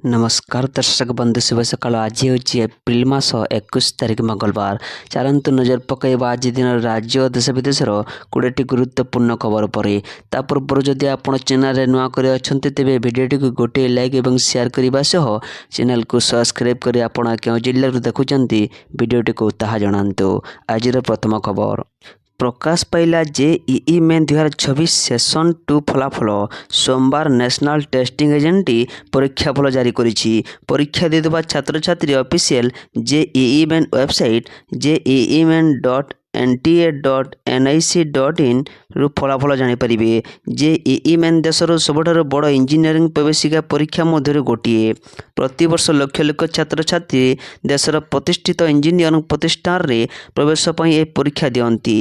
नमस्कार दर्शक बंधु शुभ सकाळ। आज ହେଉଛି ଏପ୍ରିଲ ମାସ 21 ତାରିଖ ମଙ୍ଗଳବାର। ଚାଲନ୍ତୁ ନଜର ପକାଇବା ଆଜି ଦିନର ରାଜ୍ୟ ଓ ଦେଶ ବିଦେଶର 20ଟି ଗୁରୁତ୍ୱପୂର୍ଣ୍ଣ ଖବର ପରେ। ତା ପୂର୍ବରୁ ଯଦି ଆପଣ ଚ୍ୟାନେଲରେ ନୂଆ କରି ଅଛନ୍ତି ତେବେ ଭିଡ଼ିଓଟିକୁ ଗୋଟିଏ ଲାଇକ୍ ଏବଂ ସେୟାର କରିବା ସହ ଚ୍ୟାନେଲକୁ ସବସ୍କ୍ରାଇବ୍ କରି ଆପଣ କେଉଁ ଜିଲ୍ଲାରୁ ଦେଖୁଛନ୍ତି ଭିଡ଼ିଓଟିକୁ ତାହା ଜଣାନ୍ତୁ। ଆଜିର ପ୍ରଥମ ଖବର ପ୍ରକାଶ ପାଇଲା ଜେଇଇ ମେନ୍ 2026 ସେସନ୍ 2 ଫଳାଫଳ। ସୋମବାର ନ୍ୟାସନାଲ ଟେଷ୍ଟିଂ ଏଜେନ୍ସି ପରୀକ୍ଷାଫଳ ଜାରି କରିଛି। ପରୀକ୍ଷା ଦେଉଥିବା ଛାତ୍ରଛାତ୍ରୀ official JEE main website jee.nta.nic.in ରୁ ଫଳାଫଳ ଜାଣିପାରିବେ। ଜେଇଇ ମେନ୍ ଦେଶର ସବୁଠାରୁ ବଡ଼ ଇଞ୍ଜିନିୟରିଂ ପ୍ରବେଶିକା ପରୀକ୍ଷା ମଧ୍ୟରୁ ଗୋଟିଏ। ପ୍ରତିବର୍ଷ ଲକ୍ଷ ଲକ୍ଷ ଛାତ୍ରଛାତ୍ରୀ ଦେଶର ପ୍ରତିଷ୍ଠିତ ଇଞ୍ଜିନିୟରିଂ ପ୍ରତିଷ୍ଠାନରେ ପ୍ରବେଶ ପାଇଁ ଏହି ପରୀକ୍ଷା ଦିଅନ୍ତି।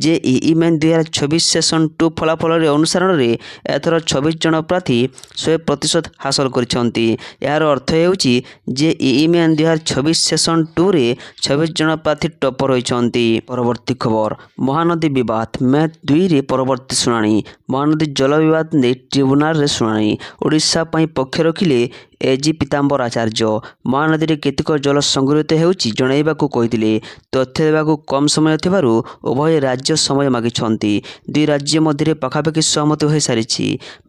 ଜେଇଇ ମେନ୍ 2026 ସେସନ୍ 2 ଫଳାଫଳରେ ଅନୁସାରଣରେ ଏଥର 26 ଜଣ ପ୍ରାର୍ଥୀ 100% ହାସଲ କରିଛନ୍ତି। ଏହାର ଅର୍ଥ ହେଉଛି ଜେଇଇ ମେନ୍ 2026 ସେସନ୍ 2ରେ 26 ଜଣ ପ୍ରାର୍ଥୀ ଟପର ହୋଇଛନ୍ତି। ପରବର୍ତ୍ତୀ ଖବର ମହାନଦୀ ବିବାଦ ମେ 2ରେ ପରବର୍ତ୍ତୀ ଶୁଣାଣି। ମହାନଦୀ ଜଳ ବିବାଦ ନେଇ ଟ୍ରିବ୍ୟୁନାଲରେ ଶୁଣାଣି। ଓଡ଼ିଶା ପାଇଁ ପକ୍ଷ ରଖିଲେ ଏଜି ପୀତାମ୍ବର ଆଚାର୍ଯ୍ୟ। ମହାନଦୀରେ କେତେକ ଜଳ ସଂଗୃହୀତ ହେଉଛି ଜଣାଇବାକୁ କହିଥିଲେ। ତଥ୍ୟ ଦେବାକୁ କମ୍ ସମୟ ଥିବାରୁ ଉଭୟ ରାଜ୍ୟ ସମୟ ମାଗିଛନ୍ତି। ଦୁଇ ରାଜ୍ୟ ମଧ୍ୟରେ ପାଖାପାଖି ସହମତି ହୋଇସାରିଛି।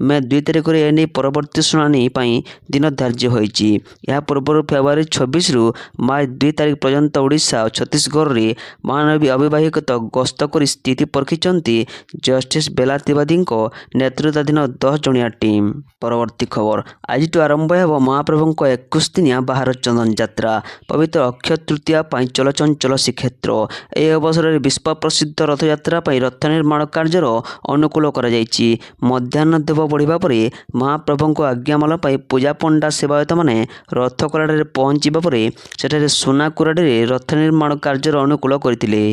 ମେ 2 ତାରିଖରେ ଏନେଇ ପରବର୍ତ୍ତୀ ଶୁଣାଣି ପାଇଁ ଦିନ ଧାର୍ଯ୍ୟ ହୋଇଛି। ଏହା ପୂର୍ବରୁ ଫେବୃଆରୀ 26ରୁ ମାର୍ଚ୍ଚ 2 ତାରିଖ ପର୍ଯ୍ୟନ୍ତ ଓଡ଼ିଶା ଓ ଛତିଶଗଡ଼ରେ ମହାନଦୀ ଅବବାହିକା ଗସ୍ତ କରି ସ୍ଥିତି ପରଖିଛନ୍ତି ଜଷ୍ଟିସ ବେଲା ତ୍ରିପାଠୀଙ୍କ ନେତୃତ୍ୱାଧୀନ 10 ଜଣିଆ ଟିମ୍। ପରବର୍ତ୍ତୀ ଖବର ଆଜିଠୁ ଆରମ୍ଭ ହେବ ମହାପ୍ରଭୁଙ୍କ 21 ଦିନିଆ ବାହାର ଚନ୍ଦନ ଯାତ୍ରା। ପବିତ୍ର ଅକ୍ଷୟ ତୃତୀୟା ପାଇଁ ଚଳଚଞ୍ଚଳ ଶ୍ରୀକ୍ଷେତ୍ର। ଏହି ଅବସରରେ ବିଶ୍ୱ ପ୍ରସିଦ୍ଧ ରଥଯାତ୍ରା ପାଇଁ ରଥ ନିର୍ମାଣ କାର୍ଯ୍ୟର ଅନୁକୂଳ କରାଯାଇଛି। ମଧ୍ୟାହ୍ନ ଧୂପ ବଢ଼ିବା ପରେ ମହାପ୍ରଭୁଙ୍କ ଆଜ୍ଞାମାଳ ପାଇଁ ପୂଜା ପଣ୍ଡା ସେବାୟତମାନେ ରଥ କରାଡ଼ରେ ପହଞ୍ଚିବା ପରେ ସେଠାରେ ସୁନା କୁରାଡ଼ରେ ରଥ ନିର୍ମାଣ କାର୍ଯ୍ୟର ଅନୁକୂଳ କରିଥିଲେ।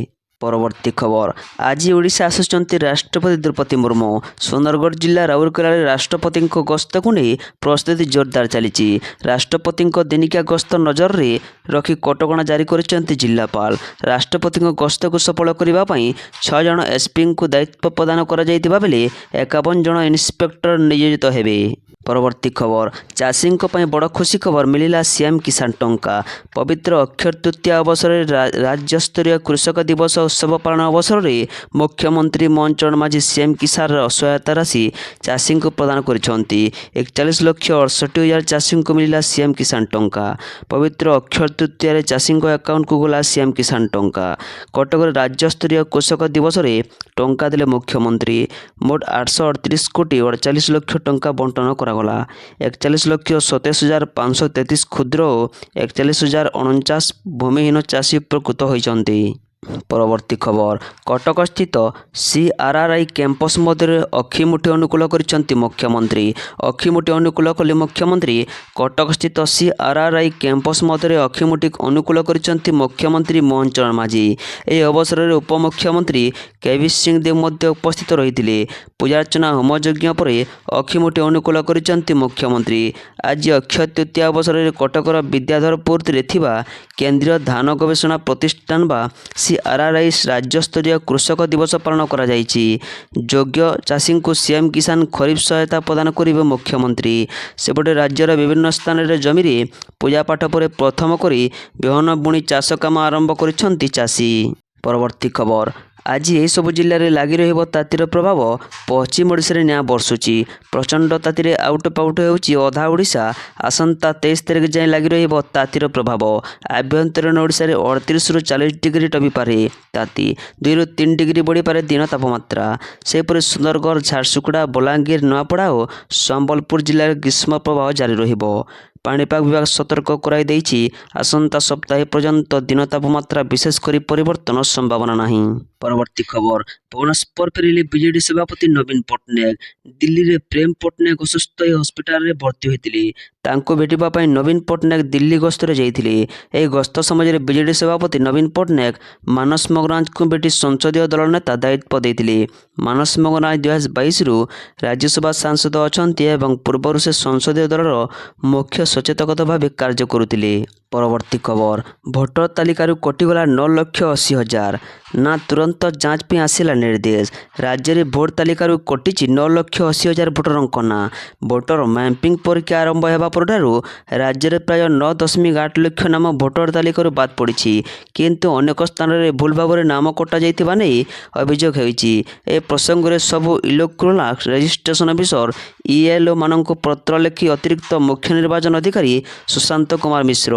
ପରବର୍ତ୍ତୀ ଖବର ଆଜି ଓଡ଼ିଶା ଆସୁଛନ୍ତି ରାଷ୍ଟ୍ରପତି ଦ୍ରୌପଦୀ ମୁର୍ମୁ। ସୁନ୍ଦରଗଡ଼ ଜିଲ୍ଲା ରାଉରକେଲାରେ ରାଷ୍ଟ୍ରପତିଙ୍କ ଗସ୍ତକୁ ନେଇ ପ୍ରସ୍ତୁତି ଜୋରଦାର ଚାଲିଛି। ରାଷ୍ଟ୍ରପତିଙ୍କ ଦିନିକିଆ ଗସ୍ତ ନଜରରେ ରଖି କଟକଣା ଜାରି କରିଛନ୍ତି ଜିଲ୍ଲାପାଳ। ରାଷ୍ଟ୍ରପତିଙ୍କ ଗସ୍ତକୁ ସଫଳ କରିବା ପାଇଁ 6 ଜଣ ଏସ୍ପିଙ୍କୁ ଦାୟିତ୍ୱ ପ୍ରଦାନ କରାଯାଇଥିବା ବେଳେ 51 ଜଣ ଇନ୍ସପେକ୍ଟର ନିୟୋଜିତ ହେବେ। ପରବର୍ତ୍ତୀ ଖବର ଚାଷୀଙ୍କ ପାଇଁ ବଡ଼ ଖୁସି ଖବର ମିଳିଲା ସିଏମ୍ କିଷାନ ଟଙ୍କା। ପବିତ୍ର ଅକ୍ଷୟ ତୃତୀୟା ଅବସରରେ ରାଜ୍ୟସ୍ତରୀୟ କୃଷକ ଦିବସ ଉତ୍ସବ ପାଳନ ଅବସରରେ ମୁଖ୍ୟମନ୍ତ୍ରୀ ମୋହନ ଚରଣ ମାଝୀ ସିଏମ୍ କିଷାନର ସହାୟତା ରାଶି ଚାଷୀଙ୍କୁ ପ୍ରଦାନ କରିଛନ୍ତି। 41,68,000 ଚାଷୀଙ୍କୁ ମିଳିଲା ସିଏମ୍ କିଷାନ ଟଙ୍କା। ପବିତ୍ର ଅକ୍ଷୟ ତୃତୀୟାରେ ଚାଷୀଙ୍କ ଆକାଉଣ୍ଟକୁ ଗଲା ସିଏମ୍ କିଷାନ ଟଙ୍କା। କଟକରେ ରାଜ୍ୟସ୍ତରୀୟ କୃଷକ ଦିବସରେ ଟଙ୍କା ଦେଲେ ମୁଖ୍ୟମନ୍ତ୍ରୀ। ମୋଟ 838 କୋଟି 48 ଲକ୍ଷ ଟଙ୍କା ବଣ୍ଟନ କରାଗଲା। 41,27,533 କ୍ଷୁଦ୍ର ଓ 41,049 ଭୂମିହୀନ ଚାଷୀ ଉପକୃତ ହୋଇଛନ୍ତି। ପରବର୍ତ୍ତୀ ଖବର କଟକସ୍ଥିତ ସିଆର୍ଆର୍ଆଇ କ୍ୟାମ୍ପସ ମଧ୍ୟରେ ଅକ୍ଷିମୁଠି ଅନୁକୂଳ କରିଛନ୍ତି ମୁଖ୍ୟମନ୍ତ୍ରୀ। ଅକ୍ଷିମୁଠି ଅନୁକୂଳ କଲେ ମୁଖ୍ୟମନ୍ତ୍ରୀ। କଟକସ୍ଥିତ ସିଆର୍ଆର୍ଆଇ କ୍ୟାମ୍ପସ ମଧ୍ୟରେ ଅକ୍ଷିମୁଠି ଅନୁକୂଳ କରିଛନ୍ତି ମୁଖ୍ୟମନ୍ତ୍ରୀ ମୋହନ ଚରଣ ମାଝୀ। ଏହି ଅବସରରେ ଉପମୁଖ୍ୟମନ୍ତ୍ରୀ କେବି ସିଂ ଦେବ ମଧ୍ୟ ଉପସ୍ଥିତ ରହିଥିଲେ। ପୂଜାର୍ଚ୍ଚନା ହୋମଯଜ୍ଞ ପରେ ଅକ୍ଷିମୁଠି ଅନୁକୂଳ କରିଛନ୍ତି ମୁଖ୍ୟମନ୍ତ୍ରୀ। ଆଜି ଅକ୍ଷୟ ତୃତୀୟା ଅବସରରେ କଟକର ବିଦ୍ୟାଧରପୁରରେ ଥିବା କେନ୍ଦ୍ରୀୟ ଧାନ ଗବେଷଣା ପ୍ରତିଷ୍ଠାନ ବା ସିଆର୍ଆର୍ଆଇ ରାଜ୍ୟସ୍ତରୀୟ କୃଷକ ଦିବସ ପାଳନ କରାଯାଇଛି। ଯୋଗ୍ୟ ଚାଷୀଙ୍କୁ ସିଏମ୍ କିଷାନ ଖରିଫ ସହାୟତା ପ୍ରଦାନ କରିବେ ମୁଖ୍ୟମନ୍ତ୍ରୀ। ସେପଟେ ରାଜ୍ୟର ବିଭିନ୍ନ ସ୍ଥାନରେ ଜମିରେ ପୂଜାପାଠ ପରେ ପ୍ରଥମ କରି ବିହନ ବୁଣି ଚାଷ କାମ ଆରମ୍ଭ କରିଛନ୍ତି ଚାଷୀ। ପରବର୍ତ୍ତୀ ଖବର ଆଜି ଏହିସବୁ ଜିଲ୍ଲାରେ ଲାଗି ରହିବ ତାତିର ପ୍ରଭାବ। ପଶ୍ଚିମ ଓଡ଼ିଶାରେ ନିଆଁ ବର୍ଷୁଛି। ପ୍ରଚଣ୍ଡ ତାତିରେ ଆଉଟପାଉଟ ହେଉଛି ଅଧା ଓଡ଼ିଶା। ଆସନ୍ତା 23 ତାରିଖ ଯାଏଁ ଲାଗି ରହିବ ତାତିର ପ୍ରଭାବ। ଆଭ୍ୟନ୍ତରୀଣ ଓଡ଼ିଶାରେ 38ରୁ 40 ଡିଗ୍ରୀ ଟପିପାରେ ତାତି। 2ରୁ 3 ଡିଗ୍ରୀ ବଢ଼ିପାରେ ଦିନ ତାପମାତ୍ରା। ସେହିପରି ସୁନ୍ଦରଗଡ଼ ଝାରସୁଗୁଡ଼ା ବଲାଙ୍ଗୀର ନୂଆପଡ଼ା ଓ ସମ୍ବଲପୁର ଜିଲ୍ଲାରେ ଗ୍ରୀଷ୍ମ ପ୍ରବାହ ଜାରି ରହିବ। ପାଣିପାଗ ବିଭାଗ ସତର୍କ କରାଇ ଦେଇଛି ଆସନ୍ତା ସପ୍ତାହ ପର୍ଯ୍ୟନ୍ତ ଦିନ ତାପମାତ୍ରା ବିଶେଷ କରି ପରିବର୍ତ୍ତନ ସମ୍ଭାବନା ନାହିଁ। ପରବର୍ତ୍ତୀ ଖବର ଭୁବନେଶ୍ୱର ଫେରିଲେ ବିଜେଡି ସଭାପତି ନବୀନ ପଟ୍ଟନାୟକ। ଦିଲ୍ଲୀରେ ପ୍ରେମ ପଟ୍ଟନାୟକ ଅସୁସ୍ଥ ହୋଇ ହସ୍ପିଟାଲରେ ଭର୍ତ୍ତି ହୋଇଥିଲେ। ତାଙ୍କୁ ଭେଟିବା ପାଇଁ ନବୀନ ପଟ୍ଟନାୟକ ଦିଲ୍ଲୀ ଗସ୍ତରେ ଯାଇଥିଲେ। ଏହି ଗସ୍ତ ସମୟରେ ବିଜେଡି ସଭାପତି ନବୀନ ପଟ୍ଟନାୟକ ମାନସ ମଙ୍ଗରାଜଙ୍କୁ ଭେଟି ସଂସଦୀୟ ଦଳ ନେତା ଦାୟିତ୍ୱ ଦେଇଥିଲେ। ମାନସ ମଙ୍ଗରାଜ 2022ରୁ ରାଜ୍ୟସଭା ସାଂସଦ ଅଛନ୍ତି ଏବଂ ପୂର୍ବରୁ ସେ ସଂସଦୀୟ ଦଳର ମୁଖ୍ୟ ସଚେତକ ଭାବେ କାର୍ଯ୍ୟ କରୁଥିଲେ। ପରବର୍ତ୍ତୀ ଖବର ଭୋଟର ତାଲିକାରୁ କଟିଗଲା 9,80,000 ନା ତୁରନ୍ତ ତୁରନ୍ତ ଯାଞ୍ଚ ପାଇଁ ଆସିଲା ନିର୍ଦ୍ଦେଶ। ରାଜ୍ୟରେ ଭୋଟ ତାଲିକାରୁ କଟିଛି 9,80,000 ଭୋଟରଙ୍କ ନାଁ। ଭୋଟର ମ୍ୟାପିଂ ପରୀକ୍ଷା ଆରମ୍ଭ ହେବା ପରଠାରୁ ରାଜ୍ୟରେ ପ୍ରାୟ 9.8 ଲକ୍ଷ ନାମ ଭୋଟର ତାଲିକାରୁ ବାଦ୍ ପଡ଼ିଛି। କିନ୍ତୁ ଅନେକ ସ୍ଥାନରେ ଭୁଲ ଭାବରେ ନାମ କଟାଯାଇଥିବା ନେଇ ଅଭିଯୋଗ ହେଉଛି। ଏ ପ୍ରସଙ୍ଗରେ ସବୁ ଇଲେକ୍ଟୋରାଲ ରେଜିଷ୍ଟ୍ରେସନ ଅଫିସର ELO ମାନଙ୍କୁ ପତ୍ର ଲେଖି ଅତିରିକ୍ତ ମୁଖ୍ୟ ନିର୍ବାଚନ ଅଧିକାରୀ ସୁଶାନ୍ତ କୁମାର ମିଶ୍ର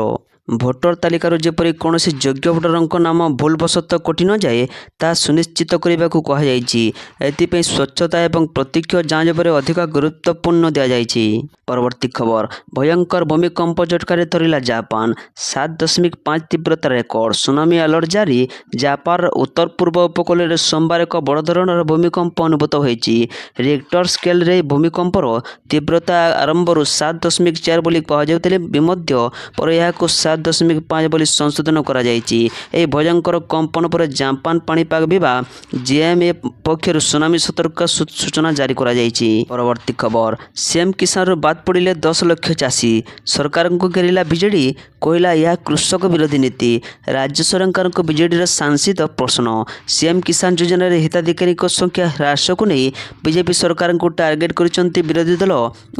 ଭୋଟର ତାଲିକାରୁ ଯେପରି କୌଣସି ଯୋଗ୍ୟ ଭୋଟରଙ୍କ ନାମ ଭୁଲବଶତଃ କଟି ନଯାଏ ତାହା ସୁନିଶ୍ଚିତ କରିବାକୁ କୁହାଯାଇଛି। ଏଥିପାଇଁ ସ୍ୱଚ୍ଛତା ଏବଂ ପ୍ରତ୍ୟକ୍ଷ ଯାଞ୍ଚ ଉପରେ ଅଧିକ ଗୁରୁତ୍ୱପୂର୍ଣ୍ଣ ଦିଆଯାଇଛି। ପରବର୍ତ୍ତୀ ଖବର, ଭୟଙ୍କର ଭୂମିକମ୍ପ ଝଟକାରେ ଥରିଲା ଜାପାନ। 7.5 ତୀବ୍ରତା ରେକର୍ଡ। ସୁନାମି ଆଲର୍ଟ ଜାରି। ଜାପାନର ଉତ୍ତର ପୂର୍ବ ଉପକୂଳରେ ସୋମବାର ଏକ ବଡ଼ ଧରଣର ଭୂମିକମ୍ପ ଅନୁଭୂତ ହୋଇଛି। ରିକ୍ଟର ସ୍କେଲରେ ଏହି ଭୂମିକମ୍ପର ତୀବ୍ରତା ଆରମ୍ଭରୁ 7.4 ବୋଲି କୁହାଯାଉଥିଲେ ବି ମଧ୍ୟ ପରେ ଏହାକୁ 7.5 ବୋଲି ସଂଶୋଧନ କରାଯାଇଛି। ଏହି ଭୟଙ୍କର କମ୍ପନ ପରେ ଜାପାନ ପାଣିପାଗ ବିଭାଗ JMA ପକ୍ଷରୁ ସୁନାମି ସତର୍କ ସୂଚନା ଜାରି କରାଯାଇଛି। ପରବର୍ତ୍ତୀ ଖବର, CM କିଷାନରୁ ବାଦ୍ ପଡ଼ିଲେ 10 ଲକ୍ଷ ଚାଷୀ। ସରକାରଙ୍କୁ ଘେରିଲା ବିଜେଡି, କହିଲା ଏହା କୃଷକ ବିରୋଧୀ ନୀତି। ରାଜ୍ୟ ସରକାରଙ୍କ ବିଜେଡିର ସାଂସଦ ପ୍ରଶ୍ନ। CM କିଷାନ ଯୋଜନାରେ ହିତାଧିକାରୀଙ୍କ ସଂଖ୍ୟା ହ୍ରାସକୁ ନେଇ ବିଜେପି ସରକାରଙ୍କୁ ଟାର୍ଗେଟ କରିଛନ୍ତି ବିରୋଧୀ ଦଳ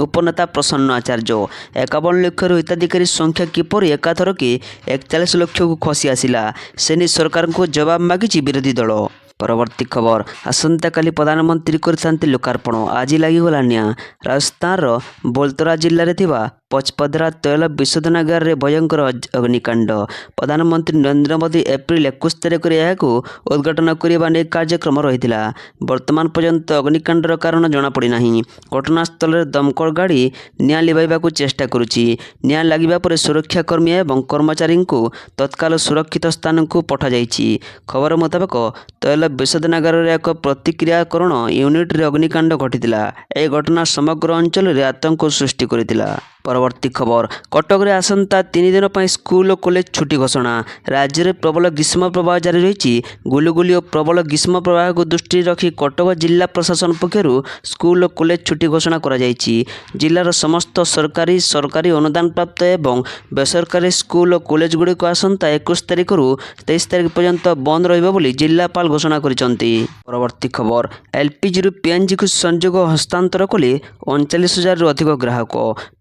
ଉପନେତା ପ୍ରସନ୍ନ ଆଚାର୍ଯ୍ୟ। 51 ଲକ୍ଷରୁ ହିତାଧିକାରୀ ସଂଖ୍ୟା କିପରି ଏକାଥରକେ 41 ଲକ୍ଷକୁ ଖସି ଆସିଲା, ସେ ନେଇ ସରକାରଙ୍କୁ ଜବାବ ମାଗିଛି ବିରୋଧୀ ଦଳ। ପରବର୍ତ୍ତୀ ଖବର, ଆସନ୍ତାକାଲି ପ୍ରଧାନମନ୍ତ୍ରୀ କରିଥାନ୍ତି ଲୋକାର୍ପଣ। ଆଜି ଲାଗିଗଲା ନିଆଁ। ରାଜସ୍ଥାନର ବଲତରା ଜିଲ୍ଲାରେ ଥିବା ପଚପଦ୍ରା ତୈଳ ବିଶୋଧନାଗାରରେ ଭୟଙ୍କର ଅଗ୍ନିକାଣ୍ଡ। ପ୍ରଧାନମନ୍ତ୍ରୀ ନରେନ୍ଦ୍ର ମୋଦି ଏପ୍ରିଲ 21 ତାରିଖରେ ଏହାକୁ ଉଦ୍ଘାଟନ କରିବା ନେଇ କାର୍ଯ୍ୟକ୍ରମ ରହିଥିଲା। ବର୍ତ୍ତମାନ ପର୍ଯ୍ୟନ୍ତ ଅଗ୍ନିକାଣ୍ଡର କାରଣ ଜଣାପଡ଼ିନାହିଁ। ଘଟଣାସ୍ଥଳରେ ଦମକଳ ଗାଡ଼ି ନିଆଁ ଲିଭାଇବାକୁ ଚେଷ୍ଟା କରୁଛି। ନିଆଁ ଲାଗିବା ପରେ ସୁରକ୍ଷାକର୍ମୀ ଏବଂ କର୍ମଚାରୀଙ୍କୁ ତତ୍କାଳ ସୁରକ୍ଷିତ ସ୍ଥାନକୁ ପଠାଯାଇଛି। ଖବର ମୁତାବକ ତୈଳ ବିଶୋଧନାଗାରରେ ଏକ ପ୍ରତିକ୍ରିୟାକରଣ ୟୁନିଟ୍ରେ ଅଗ୍ନିକାଣ୍ଡ ଘଟିଥିଲା। ଏହି ଘଟଣା ସମଗ୍ର ଅଞ୍ଚଳରେ ଆତଙ୍କ ସୃଷ୍ଟି କରିଥିଲା। ପରବର୍ତ୍ତୀ ଖବର, କଟକରେ ଆସନ୍ତା 3 ଦିନ ପାଇଁ ସ୍କୁଲ ଓ କଲେଜ ଛୁଟି ଘୋଷଣା। ରାଜ୍ୟରେ ପ୍ରବଳ ଗ୍ରୀଷ୍ମ ପ୍ରବାହ ଜାରି ରହିଛି। ଗୁଳୁଗୁଳି ଓ ପ୍ରବଳ ଗ୍ରୀଷ୍ମ ପ୍ରବାହକୁ ଦୃଷ୍ଟିରେ ରଖି କଟକ ଜିଲ୍ଲା ପ୍ରଶାସନ ପକ୍ଷରୁ ସ୍କୁଲ ଓ କଲେଜ ଛୁଟି ଘୋଷଣା କରାଯାଇଛି। ଜିଲ୍ଲାର ସମସ୍ତ ସରକାରୀ ଅନୁଦାନପ୍ରାପ୍ତ ଏବଂ ବେସରକାରୀ ସ୍କୁଲ ଓ କଲେଜଗୁଡ଼ିକ ଆସନ୍ତା 21 ତାରିଖରୁ 23 ତାରିଖ ପର୍ଯ୍ୟନ୍ତ ବନ୍ଦ ରହିବ ବୋଲି ଜିଲ୍ଲାପାଳ ଘୋଷଣା କରିଛନ୍ତି। ପରବର୍ତ୍ତୀ ଖବର, LPGରୁ PNGକୁ ସଂଯୋଗ ହସ୍ତାନ୍ତର କଲେ 39,000ରୁ ଅଧିକ ଗ୍ରାହକ।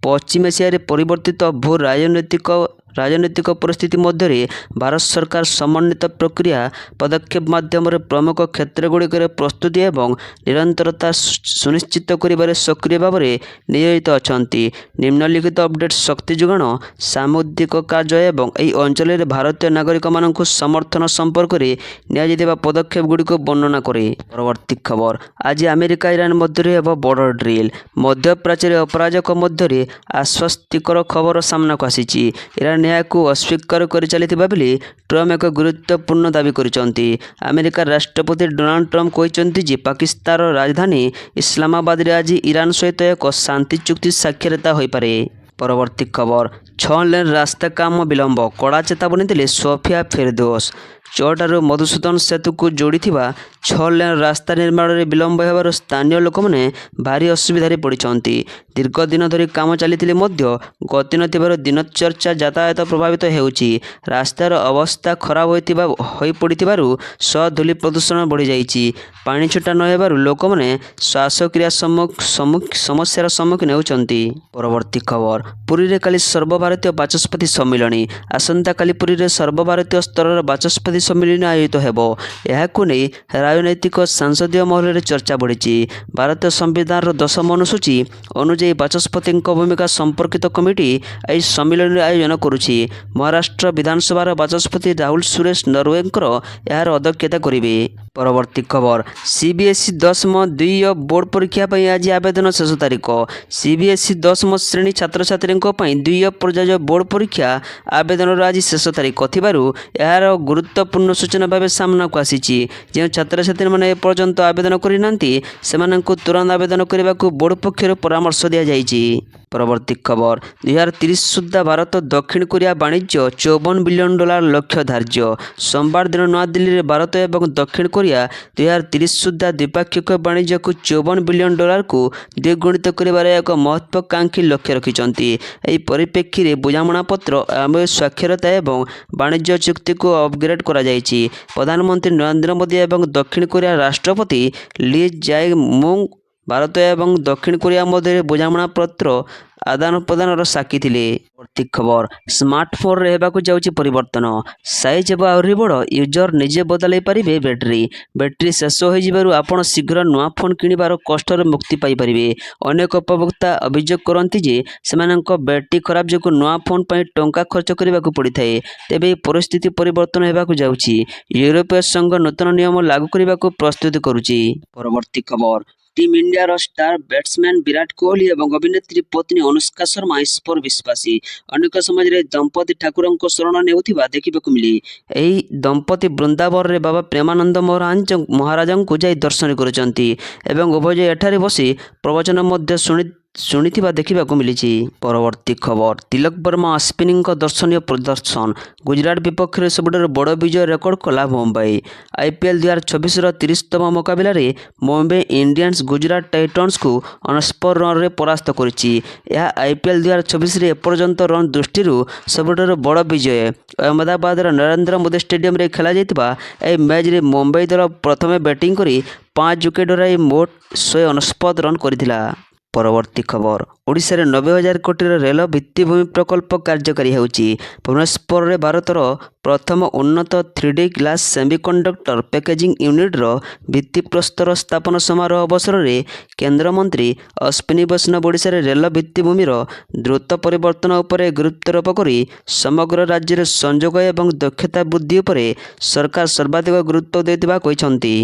ପଶ୍ଚିମ ଏସିଆରେ ପରିବର୍ତ୍ତିତ ଭୂ ରାଜନୈତିକ ପରିସ୍ଥିତି ମଧ୍ୟରେ ଭାରତ ସରକାର ସମନ୍ୱିତ ପ୍ରକ୍ରିୟା ପଦକ୍ଷେପ ମାଧ୍ୟମରେ ପ୍ରମୁଖ କ୍ଷେତ୍ରଗୁଡ଼ିକରେ ପ୍ରସ୍ତୁତି ଏବଂ ନିରନ୍ତରତା ସୁନିଶ୍ଚିତ କରିବାରେ ସକ୍ରିୟ ଭାବରେ ନିୟୋଜିତ ଅଛନ୍ତି। ନିମ୍ନଲିଖିତ ଅପଡେଟ୍ ଶକ୍ତି ଯୋଗାଣ, ସାମୁଦ୍ରିକ କାର୍ଯ୍ୟ ଏବଂ ଏହି ଅଞ୍ଚଳରେ ଭାରତୀୟ ନାଗରିକମାନଙ୍କୁ ସମର୍ଥନ ସମ୍ପର୍କରେ ନିଆଯାଇଥିବା ପଦକ୍ଷେପଗୁଡ଼ିକୁ ବର୍ଣ୍ଣନା କରେ। ପରବର୍ତ୍ତୀ ଖବର, ଆଜି ଆମେରିକା ଇରାନ ମଧ୍ୟରେ ହେବ ବର୍ଡର ଡ୍ରିଲ୍। ମଧ୍ୟପ୍ରାଚ୍ୟରେ ଅପରାଜକ ମଧ୍ୟରେ ଆଶ୍ୱସ୍ତିକର ଖବର ସାମ୍ନାକୁ ଆସିଛି। ଇରାନ ଏହାକୁ ଅସ୍ୱୀକାର କରି ଚାଲିଥିବା ବେଳେ ଟ୍ରମ୍ପ ଏକ ଗୁରୁତ୍ୱପୂର୍ଣ୍ଣ ଦାବି କରିଛନ୍ତି। ଆମେରିକାର ରାଷ୍ଟ୍ରପତି ଡୋନାଲ୍ଡ ଟ୍ରମ୍ପ କହିଛନ୍ତି ଯେ ପାକିସ୍ତାନର ରାଜଧାନୀ ଇସଲାମାବାଦରେ ଆଜି ଇରାନ ସହିତ ଏକ ଶାନ୍ତି ଚୁକ୍ତି ସ୍ୱାକ୍ଷରିତ ହୋଇପାରେ। ପରବର୍ତ୍ତୀ ଖବର, 6 ଲେନ୍ ରାସ୍ତା କାମ ବିଳମ୍ବ, କଡ଼ା ଚେତାବନୀ ଦେଲେ ସୋଫିଆ ଫେରଦୌସ। ଚୌଟାରୁ ମଧୁସୂଦନ ସେତୁକୁ ଯୋଡ଼ିଥିବା 6 ଲେନ୍ ରାସ୍ତା ନିର୍ମାଣରେ ବିଳମ୍ବ ହେବାରୁ ସ୍ଥାନୀୟ ଲୋକମାନେ ଭାରି ଅସୁବିଧାରେ ପଡ଼ିଛନ୍ତି। ଦୀର୍ଘ ଦିନ ଧରି କାମ ଚାଲିଥିଲେ ମଧ୍ୟ ଗତି ନଥିବାରୁ ଦିନଚର୍ଯ୍ୟା ଯାତାୟାତ ପ୍ରଭାବିତ ହେଉଛି। ରାସ୍ତାର ଅବସ୍ଥା ଖରାପ ହୋଇପଡ଼ିଥିବାରୁ ଧୂଳି ପ୍ରଦୂଷଣ ବଢ଼ିଯାଇଛି। ପାଣି ଛିଟା ନ ହେବାରୁ ଲୋକମାନେ ଶ୍ୱାସକ୍ରିୟା ସମସ୍ୟାର ସମ୍ମୁଖୀନ ହେଉଛନ୍ତି। ପରବର୍ତ୍ତୀ ଖବର, ପୁରୀରେ କାଲି ସର୍ବଭାରତୀୟ ବାଚସ୍ପତି ସମ୍ମିଳନୀ। ଆସନ୍ତାକାଲି ପୁରୀରେ ସର୍ବଭାରତୀୟ ସ୍ତରର ବାଚସ୍ପତି ସମ୍ମିଳନୀ ଆୟୋଜିତ ହେବ। ଏହାକୁ ନେଇ ରାଜନୈତିକ ସଂସଦୀୟ ମହଲରେ ଚର୍ଚ୍ଚା ବଢ଼ିଛି। ଭାରତୀୟ ସମ୍ବିଧାନର 10ମ ଅନୁସୂଚୀ ଅନୁଯାୟୀ ବାଚସ୍ପତିଙ୍କ ଭୂମିକା ସମ୍ପର୍କିତ କମିଟି ଏହି ସମ୍ମିଳନୀର ଆୟୋଜନ କରୁଛି। ମହାରାଷ୍ଟ୍ର ବିଧାନସଭାର ବାଚସ୍ପତି ରାହୁଲ ସୁରେଶ ନରୱେଙ୍କର ଏହାର ଅଧ୍ୟକ୍ଷତା କରିବେ। ପରବର୍ତ୍ତୀ ଖବର, CBSE 10ମ ଦ୍ୱିତୀୟ ବୋର୍ଡ ପରୀକ୍ଷା ପାଇଁ ଆଜି ଆବେଦନ ଶେଷ ତାରିଖ। CBSE 10ମ ଶ୍ରେଣୀ ଛାତ୍ରଛାତ୍ରୀଙ୍କ ପାଇଁ ଦ୍ୱିତୀୟ ପର୍ଯ୍ୟାୟ ବୋର୍ଡ ପରୀକ୍ଷା ଆବେଦନର ଆଜି ଶେଷ ତାରିଖ ଥିବାରୁ ଏହାର ଗୁରୁତ୍ୱପୂର୍ଣ୍ଣ ସୂଚନା ଭାବେ ସାମ୍ନାକୁ ଆସିଛି। ଯେଉଁ ଛାତ୍ରଛାତ୍ରୀମାନେ ଏପର୍ଯ୍ୟନ୍ତ ଆବେଦନ କରିନାହାନ୍ତି ସେମାନଙ୍କୁ ତୁରନ୍ତ ଆବେଦନ କରିବାକୁ ବୋର୍ଡ ପକ୍ଷରୁ ପରାମର୍ଶ ଦିଆଯାଇଛି। ପରବର୍ତ୍ତୀ ଖବର 2030 ସୁଦ୍ଧା ଭାରତ ଦକ୍ଷିଣ କୋରିଆ ବାଣିଜ୍ୟ $54 ବିଲିୟନ ଲକ୍ଷ୍ୟ ଧାର୍ଯ୍ୟ। ସୋମବାର ଦିନ ନୂଆଦିଲ୍ଲୀରେ ଭାରତ ଏବଂ ଦକ୍ଷିଣ କୋରିଆ 2030 ସୁଦ୍ଧା ଦ୍ୱିପାକ୍ଷିକ ବାଣିଜ୍ୟକୁ $54 ବିଲିୟନକୁ ଦ୍ୱିଗୁଣିତ କରିବାର ଏକ ମହତ୍ୱାକାଂକ୍ଷୀ ଲକ୍ଷ୍ୟ ରଖିଛନ୍ତି। ଏହି ପରିପ୍ରେକ୍ଷୀରେ ବୁଝାମଣାପତ୍ର ଆମୂଳ ସ୍ୱାକ୍ଷରତା ଏବଂ ବାଣିଜ୍ୟ ଚୁକ୍ତିକୁ ଅପଗ୍ରେଡ୍ କରାଯାଇଛି। ପ୍ରଧାନମନ୍ତ୍ରୀ ନରେନ୍ଦ୍ର ମୋଦି ଏବଂ ଦକ୍ଷିଣ କୋରିଆ ରାଷ୍ଟ୍ରପତି ଲି ଜାଏ ମୁଙ୍ଗ୍ ଭାରତ ଏବଂ ଦକ୍ଷିଣ କୋରିଆ ମଧ୍ୟରେ ବୁଝାମଣାପତ୍ର ଆଦାନ ପ୍ରଦାନର ସାକ୍ଷୀ ଥିଲେ। ପରବର୍ତ୍ତୀ ଖବର ସ୍ମାର୍ଟଫୋନ୍ରେ ହେବାକୁ ଯାଉଛି ପରିବର୍ତ୍ତନ। ସାଇଜ୍ ହେବ ଆହୁରି ବଡ଼, ୟୁଜର ନିଜେ ବଦଳାଇ ପାରିବେ ବ୍ୟାଟେରୀ ଶେଷ ହୋଇଯିବାରୁ ଆପଣ ଶୀଘ୍ର ନୂଆ ଫୋନ୍ କିଣିବାର କଷ୍ଟରୁ ମୁକ୍ତି ପାଇପାରିବେ। ଅନେକ ଉପଭୋକ୍ତା ଅଭିଯୋଗ କରନ୍ତି ଯେ ସେମାନଙ୍କ ବ୍ୟାଟେରୀ ଖରାପ ଯୋଗୁଁ ନୂଆ ଫୋନ୍ ପାଇଁ ଟଙ୍କା ଖର୍ଚ୍ଚ କରିବାକୁ ପଡ଼ିଥାଏ। ତେବେ ଏହି ପରିସ୍ଥିତି ପରିବର୍ତ୍ତନ ହେବାକୁ ଯାଉଛି। ୟୁରୋପୀୟ ସଂଘ ନୂତନ ନିୟମ ଲାଗୁ କରିବାକୁ ପ୍ରସ୍ତୁତି କରୁଛି। ପରବର୍ତ୍ତୀ ଖବର ଟିମ୍ ଇଣ୍ଡିଆର ଷ୍ଟାର ବ୍ୟାଟ୍ସମ୍ୟାନ୍ ବିରାଟ କୋହଲି ଏବଂ ଅଭିନେତ୍ରୀ ପତ୍ନୀ ଅନୁଷ୍କା ଶର୍ମା ଈଶ୍ୱର ବିଶ୍ୱାସୀ। ଅନେକ ସମାଜରେ ଦମ୍ପତି ଠାକୁରଙ୍କ ଶରଣ ନେଉଥିବା ଦେଖିବାକୁ ମିଳେ। ଏହି ଦମ୍ପତି ବୃନ୍ଦାବନରେ ବାବା ପ୍ରେମାନନ୍ଦ ମହାରାଜଙ୍କୁ ଯାଇ ଦର୍ଶନ କରୁଛନ୍ତି ଏବଂ ଉଭୟ ଏଠାରେ ବସି ପ୍ରବଚନ ମଧ୍ୟ ଶୁଣିଥିବା ଦେଖିବାକୁ ମିଳିଛି। ପରବର୍ତ୍ତୀ ଖବର ତିଲକ ବର୍ମା ଅଶ୍ୱିନଙ୍କ ଦର୍ଶନୀୟ ପ୍ରଦର୍ଶନ। ଗୁଜରାଟ ବିପକ୍ଷରେ ସବୁଠାରୁ ବଡ଼ ବିଜୟ ରେକର୍ଡ କଲା ମୁମ୍ବାଇ। IPL 2024ର 30ତମ ମୁକାବିଲାରେ ମୁମ୍ବାଇ ଇଣ୍ଡିଆନ୍ସ ଗୁଜରାଟ ଟାଇଟନ୍ସକୁ 69 ରନରେ ପରାସ୍ତ କରିଛି। ଏହା IPL 2024ରେ ଏପର୍ଯ୍ୟନ୍ତ ରନ୍ ଦୃଷ୍ଟିରୁ ସବୁଠାରୁ ବଡ଼ ବିଜୟ। ଅହମ୍ମଦାବାଦର ନରେନ୍ଦ୍ର ମୋଦି ଷ୍ଟାଡିୟମରେ ଖେଳାଯାଇଥିବା ଏହି ମ୍ୟାଚ୍ରେ ମୁମ୍ବାଇ ଦଳ ପ୍ରଥମେ ବ୍ୟାଟିଂ କରି 5 ୱିକେଟ୍ ହରାଇ ମୋଟ 169 ରନ୍ କରିଥିଲା। ପରବର୍ତ୍ତୀ ଖବର ଓଡ଼ିଶାରେ 90,000 କୋଟିର ରେଳ ଭିତ୍ତିଭୂମି ପ୍ରକଳ୍ପ କାର୍ଯ୍ୟକାରୀ ହେଉଛି। ଭୁବନେଶ୍ୱରରେ ଭାରତର ପ୍ରଥମ ଉନ୍ନତ 3D ଗ୍ଲାସ୍ ସେମିକଣ୍ଡକ୍ଟର ପ୍ୟାକେଜିଂ ୟୁନିଟ୍ର ଭିତ୍ତିପ୍ରସ୍ତର ସ୍ଥାପନ ସମାରୋହ ଅବସରରେ କେନ୍ଦ୍ରମନ୍ତ୍ରୀ ଅଶ୍ୱିନୀ ବୈଷ୍ଣବ ଓଡ଼ିଶାରେ ରେଳ ଭିତ୍ତିଭୂମିର ଦ୍ରୁତ ପରିବର୍ତ୍ତନ ଉପରେ ଗୁରୁତ୍ୱାରୋପ କରି ସମଗ୍ର ରାଜ୍ୟରେ ସଂଯୋଗ ଏବଂ ଦକ୍ଷତା ବୃଦ୍ଧି ଉପରେ ସରକାର ସର୍ବାଧିକ ଗୁରୁତ୍ୱ ଦେଉଥିବା କହିଛନ୍ତି।